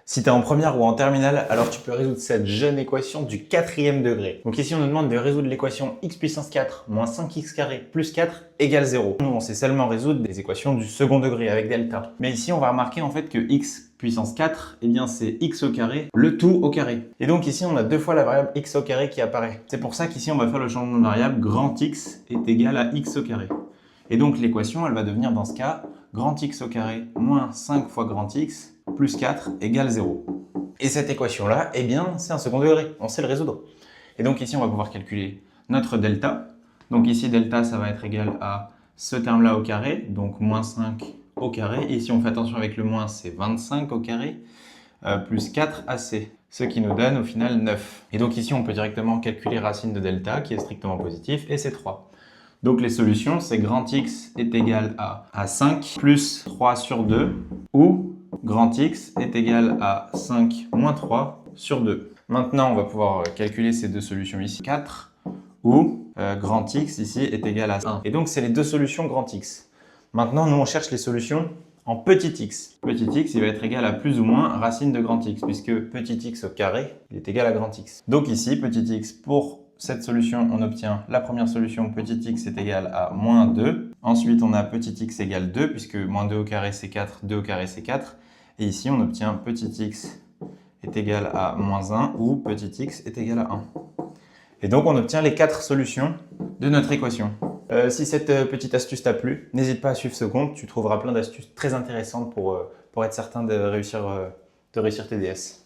Si tu es en première ou en terminale, alors tu peux résoudre cette jeune équation du 4e degré. Donc ici, on nous demande de résoudre l'équation x puissance 4 moins 5x carré plus 4 égale 0. Nous, on sait seulement résoudre des équations du second degré avec delta. Mais ici, on va remarquer en fait que x puissance 4, eh bien c'est x au carré, le tout au carré. Et donc ici, on a deux fois la variable x au carré qui apparaît. C'est pour ça qu'ici, on va faire le changement de variable grand x est égal à x au carré. Et donc l'équation, elle va devenir dans ce cas grand x au carré moins 5 fois grand x plus 4 égale 0. Et cette équation-là, eh bien, c'est un second degré. On sait le résoudre. Et donc ici, on va pouvoir calculer notre delta. Donc ici, delta, ça va être égal à ce terme-là au carré, donc moins 5 au carré. Et ici, on fait attention avec le moins, c'est 25 au carré, plus 4ac, ce qui nous donne au final 9. Et donc ici, on peut directement calculer racine de delta, qui est strictement positif, et c'est 3. Donc les solutions, c'est grand X est égal à 5 plus 3 sur 2 ou grand X est égal à 5 moins 3 sur 2. Maintenant, on va pouvoir calculer ces deux solutions ici. 4 ou grand X ici est égal à 1. Et donc, c'est les deux solutions grand X. Maintenant, nous, on cherche les solutions en petit x. Petit x, il va être égal à plus ou moins racine de grand X, puisque petit x au carré, il est égal à grand X. Donc ici, petit x pour cette solution, on obtient la première solution, petit x est égal à moins 2. Ensuite, on a petit x égale 2, puisque moins 2 au carré c'est 4, 2 au carré c'est 4. Et ici, on obtient petit x est égal à moins 1 ou petit x est égal à 1. Et donc, on obtient les 4 solutions de notre équation. Si cette petite astuce t'a plu, n'hésite pas à suivre ce compte. Tu trouveras plein d'astuces très intéressantes pour être certain de réussir tes DS.